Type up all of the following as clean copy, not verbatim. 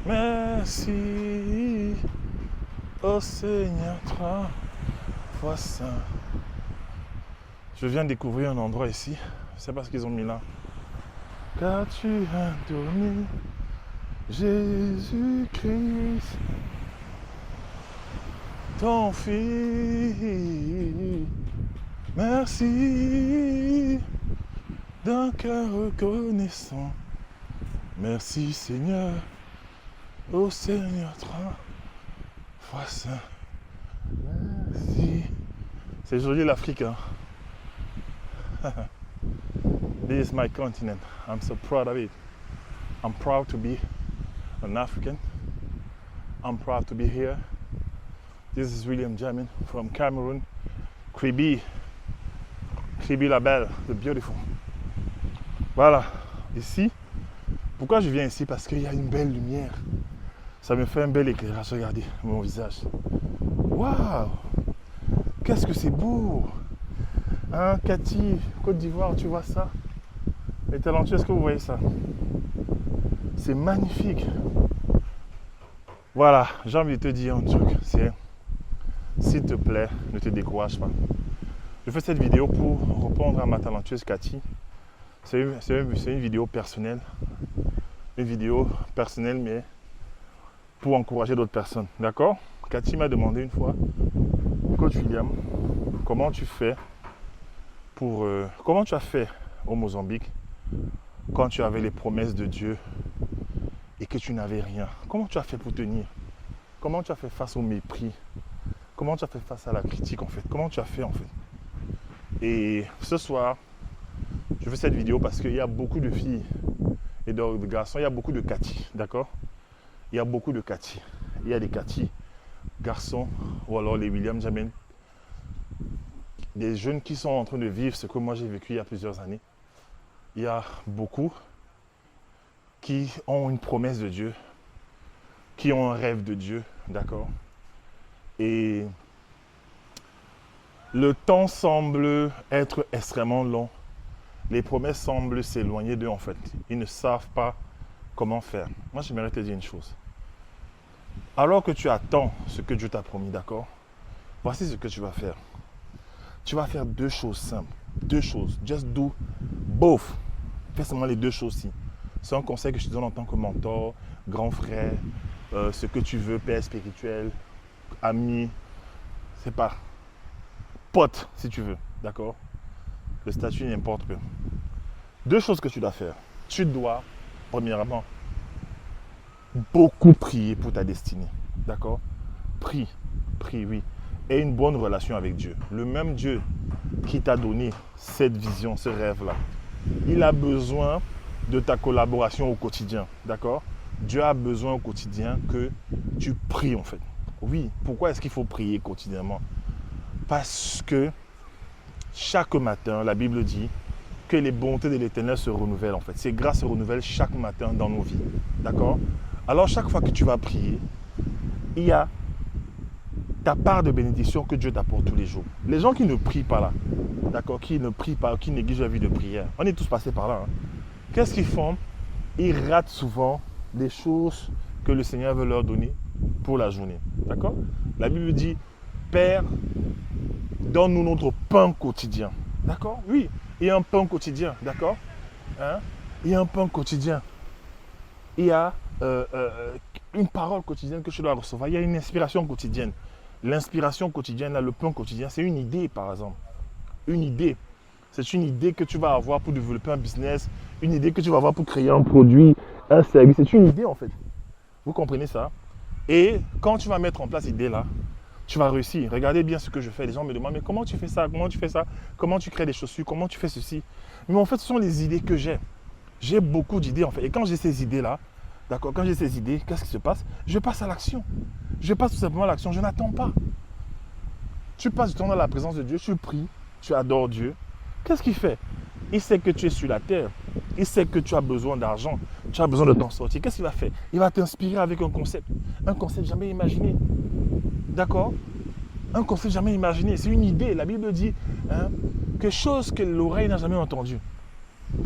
Merci, ô Seigneur, toi, foi saint. Je viens de découvrir un endroit ici. Je ne sais pas ce qu'ils ont mis là. Car tu as donné Jésus-Christ, ton Fils. Merci d'un cœur reconnaissant. Merci Seigneur, ô Seigneur, toi, foi saint. Merci. C'est joli l'Afrique, hein? This is my continent. I'm so proud of it. I'm proud to be an African. I'm proud to be here. This is William Jamin from Cameroon. Kribi la belle, the beautiful. Voilà, ici. Pourquoi je viens ici? Parce qu'il y a une belle lumière. Ça me fait un bel éclairage. Regardez mon visage. Waouh! Qu'est-ce que c'est beau! Hein, Cathy, Côte d'Ivoire, tu vois ça? Les talentueux, est-ce que vous voyez ça? C'est magnifique. Voilà, j'ai envie de te dire un truc. C'est, s'il te plaît, ne te décourage pas. Je fais cette vidéo pour répondre à ma talentueuse Cathy. C'est une vidéo personnelle. Une vidéo personnelle, mais pour encourager d'autres personnes. D'accord? Cathy m'a demandé une fois, Coach William, comment tu fais pour... comment tu as fait au Mozambique quand tu avais les promesses de Dieu et que tu n'avais rien? Comment tu as fait pour tenir? Comment tu as fait face au mépris? Comment tu as fait face à la critique en fait? Comment tu as fait en fait? Et ce soir, je fais cette vidéo parce qu'il y a beaucoup de filles et de garçons, il y a beaucoup de Cathy, d'accord? Il y a beaucoup de Cathy. Il y a des Cathy garçons ou alors les William Jamin, des jeunes qui sont en train de vivre ce que moi j'ai vécu il y a plusieurs années. Il y a beaucoup qui ont une promesse de Dieu, qui ont un rêve de Dieu, d'accord? Et le temps semble être extrêmement long. Les promesses semblent s'éloigner d'eux en fait. Ils ne savent pas comment faire. Moi, j'aimerais te dire une chose. Alors que tu attends ce que Dieu t'a promis, d'accord? Voici ce que tu vas faire. Tu vas faire deux choses simples. Deux choses. Just do both. Fais seulement les deux choses-ci. C'est un conseil que je te donne en tant que mentor, grand frère, ce que tu veux, père spirituel, ami, c'est pas, pote si tu veux, d'accord? Le statut n'importe peu. Deux choses que tu dois faire. Tu dois, premièrement, beaucoup prier pour ta destinée, d'accord? Prie, oui. Et une bonne relation avec Dieu. Le même Dieu qui t'a donné cette vision, ce rêve-là, il a besoin de ta collaboration au quotidien, d'accord? Dieu a besoin au quotidien que tu pries en fait. Oui, pourquoi est-ce qu'il faut prier quotidiennement? Parce que chaque matin, la Bible dit que les bontés de l'Éternel se renouvellent en fait. Ces grâces se renouvellent chaque matin dans nos vies, d'accord? Alors chaque fois que tu vas prier, il y a ta part de bénédiction que Dieu t'apporte tous les jours. Les gens qui ne prient pas là, d'accord, qui ne prient pas, qui négligent la vie de prière, on est tous passés par là. Hein. Qu'est-ce qu'ils font? Ils ratent souvent des choses que le Seigneur veut leur donner pour la journée. D'accord? La Bible dit, Père, donne-nous notre pain quotidien. D'accord? Oui, il y a un pain quotidien. D'accord? Hein? Il y a un pain quotidien. Il y a une parole quotidienne que je dois recevoir. Il y a une inspiration quotidienne. L'inspiration quotidienne, là, le pain quotidien, c'est une idée par exemple. Une idée. C'est une idée que tu vas avoir pour développer un business, une idée que tu vas avoir pour créer un produit, un service. C'est une idée en fait. Vous comprenez ça? Et quand tu vas mettre en place cette idée-là, tu vas réussir. Regardez bien ce que je fais. Les gens me demandent, mais comment tu fais ça? Comment tu fais ça? Comment tu crées des chaussures? Comment tu fais ceci? Mais en fait, ce sont les idées que j'ai. J'ai beaucoup d'idées en fait. Et quand j'ai ces idées-là, d'accord, quand j'ai ces idées, qu'est-ce qui se passe? Je passe à l'action. Je passe tout simplement à l'action. Je n'attends pas. Tu passes du temps dans la présence de Dieu, tu pries, tu adores Dieu. Qu'est-ce qu'il fait? Il sait que tu es sur la terre. Il sait que tu as besoin d'argent. Tu as besoin de t'en sortir. Qu'est-ce qu'il va faire? Il va t'inspirer avec un concept. Un concept jamais imaginé. D'accord? Un concept jamais imaginé. C'est une idée. La Bible dit hein, que chose que l'oreille n'a jamais entendue.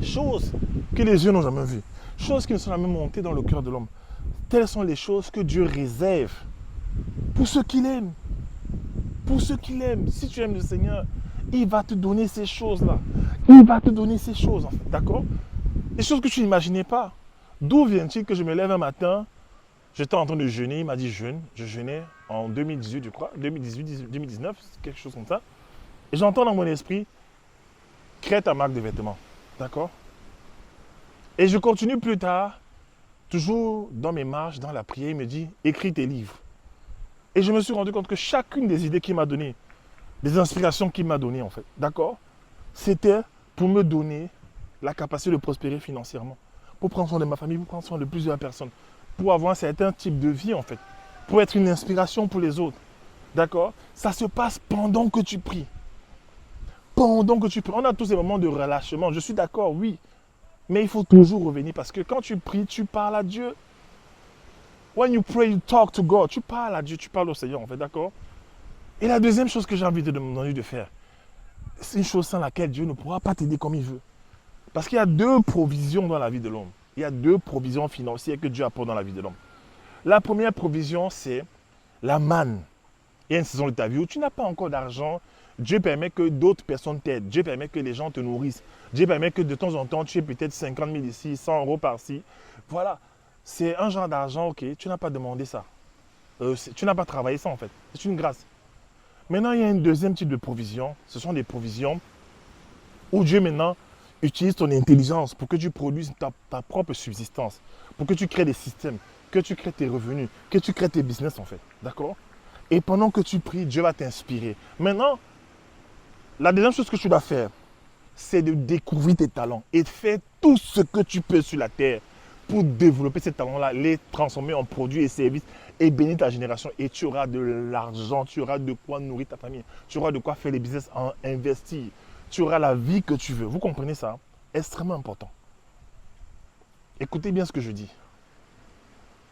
Chose que les yeux n'ont jamais vues. Choses qui ne sont jamais montées dans le cœur de l'homme. telles sont les choses que Dieu réserve pour ceux qu'il aime. Pour ceux qu'il aime. Si tu aimes le Seigneur, il va te donner ces choses-là. Il va te donner ces choses, en fait. D'accord? Des choses que tu n'imaginais pas. D'où vient-il que je me lève un matin, j'étais en train de jeûner, il m'a dit jeûne. Je jeûnais en 2018, je crois. 2018, 2019, quelque chose comme ça. Et j'entends dans mon esprit, crée ta marque de vêtements. D'accord? Et je continue plus tard, toujours dans mes marches, dans la prière, il me dit, écris tes livres. Et je me suis rendu compte que chacune des idées qu'il m'a données, des inspirations qu'il m'a données en fait, d'accord, c'était pour me donner la capacité de prospérer financièrement, pour prendre soin de ma famille, pour prendre soin de plusieurs personnes, pour avoir un certain type de vie en fait, pour être une inspiration pour les autres, d'accord. Ça se passe pendant que tu pries. Pendant que tu pries. On a tous ces moments de relâchement, je suis d'accord, oui, mais il faut toujours revenir parce que quand tu pries, tu parles à Dieu. When you pray, you talk to God. Tu parles à Dieu, tu parles au Seigneur, en fait, d'accord? Et la deuxième chose que j'ai envie de demander de faire, c'est une chose sans laquelle Dieu ne pourra pas t'aider comme il veut. Parce qu'il y a deux provisions dans la vie de l'homme. Il y a deux provisions financières que Dieu apporte dans la vie de l'homme. La première provision, c'est la manne. Il y a une saison de ta vie où tu n'as pas encore d'argent. Dieu permet que d'autres personnes t'aident. Dieu permet que les gens te nourrissent. Dieu permet que de temps en temps, tu aies peut-être 50 000 ici, 100 € par-ci. Voilà. C'est un genre d'argent, ok, tu n'as pas demandé ça. Tu n'as pas travaillé ça en fait. C'est une grâce. Maintenant, il y a un deuxième type de provision. Ce sont des provisions où Dieu maintenant utilise ton intelligence pour que tu produises ta propre subsistance, pour que tu crées des systèmes, que tu crées tes revenus, que tu crées tes business en fait. D'accord? Et pendant que tu pries, Dieu va t'inspirer. Maintenant, la deuxième chose que tu dois faire, c'est de découvrir tes talents et de faire tout ce que tu peux sur la terre pour développer ces talents-là, les transformer en produits et services et bénir ta génération. Et tu auras de l'argent, tu auras de quoi nourrir ta famille, tu auras de quoi faire les business, investir, tu auras la vie que tu veux. Vous comprenez ça? Extrêmement important. Écoutez bien ce que je dis.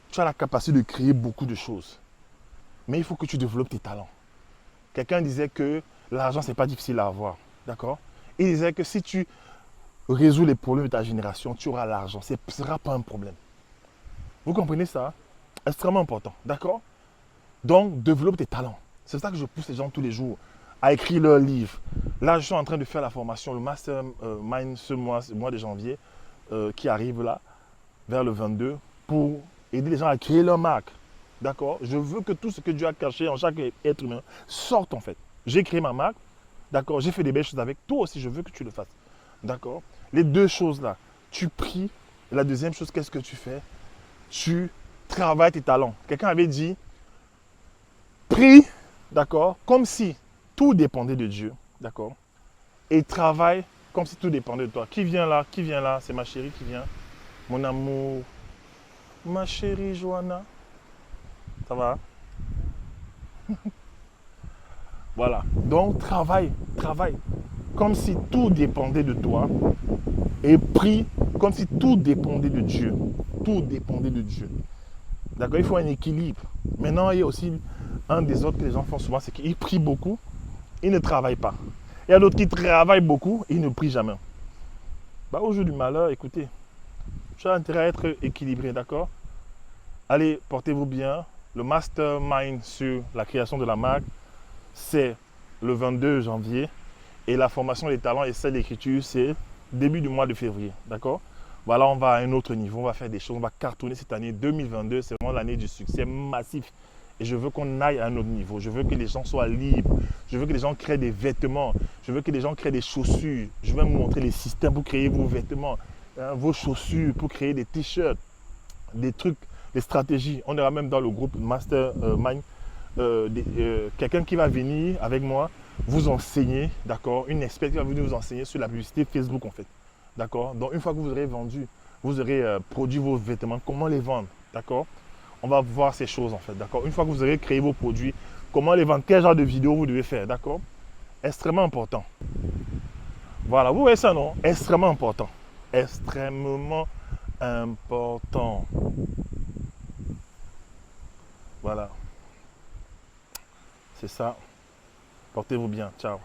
Tu as la capacité de créer beaucoup de choses, mais il faut que tu développes tes talents. Quelqu'un disait que l'argent, ce n'est pas difficile à avoir. D'accord? Il disait que si tu résous les problèmes de ta génération, tu auras l'argent. Ce ne sera pas un problème. Vous comprenez ça? Extrêmement important. D'accord? Donc, développe tes talents. C'est ça que je pousse les gens tous les jours à écrire leurs livres. Là, je suis en train de faire la formation, le Mastermind ce mois de janvier, qui arrive là, vers le 22, pour aider les gens à créer leur marque. D'accord? Je veux que tout ce que Dieu a caché en chaque être humain sorte en fait. J'ai créé ma marque. D'accord? J'ai fait des belles choses avec. Toi aussi, je veux que tu le fasses. D'accord? Les deux choses là, tu pries. Et la deuxième chose, qu'est-ce que tu fais? Tu travailles tes talents. Quelqu'un avait dit, prie, d'accord, comme si tout dépendait de Dieu. D'accord? Et travaille comme si tout dépendait de toi. Qui vient là? Qui vient là? C'est ma chérie qui vient. Mon amour. Ma chérie Johanna. Ça va? Voilà. Donc, travaille. Comme si tout dépendait de toi. Et prie comme si tout dépendait de Dieu. Tout dépendait de Dieu. D'accord? Il faut un équilibre. Maintenant, il y a aussi un des autres que les gens font souvent, c'est qu'ils prient beaucoup, ils ne travaillent pas. Il y a d'autres qui travaillent beaucoup, ils ne prient jamais. Bah, au jour du malheur, écoutez, tu as intérêt à être équilibré, d'accord? Allez, portez-vous bien. Le mastermind sur la création de la marque, c'est le 22 janvier. Et la formation des talents et celle d'écriture, c'est début du mois de février. D'accord? Voilà, on va à un autre niveau. On va faire des choses. On va cartonner cette année 2022. C'est vraiment l'année du succès massif. Et je veux qu'on aille à un autre niveau. Je veux que les gens soient libres. Je veux que les gens créent des vêtements. Je veux que les gens créent des chaussures. Je vais vous montrer les systèmes pour créer vos vêtements, vos chaussures, pour créer des t-shirts, des trucs, des stratégies. On aura même dans le groupe Mastermind quelqu'un qui va venir avec moi vous enseigner, d'accord, une experte qui va venir vous enseigner sur la publicité Facebook en fait, d'accord. Donc une fois que vous aurez vendu, vous aurez produit vos vêtements, comment les vendre, d'accord. On va voir ces choses en fait, d'accord. Une fois que vous aurez créé vos produits, comment les vendre, quel genre de vidéo vous devez faire, d'accord. Extrêmement important. Voilà, vous voyez ça non? Extrêmement important. Extrêmement important. Voilà. C'est ça. Portez-vous bien. Ciao.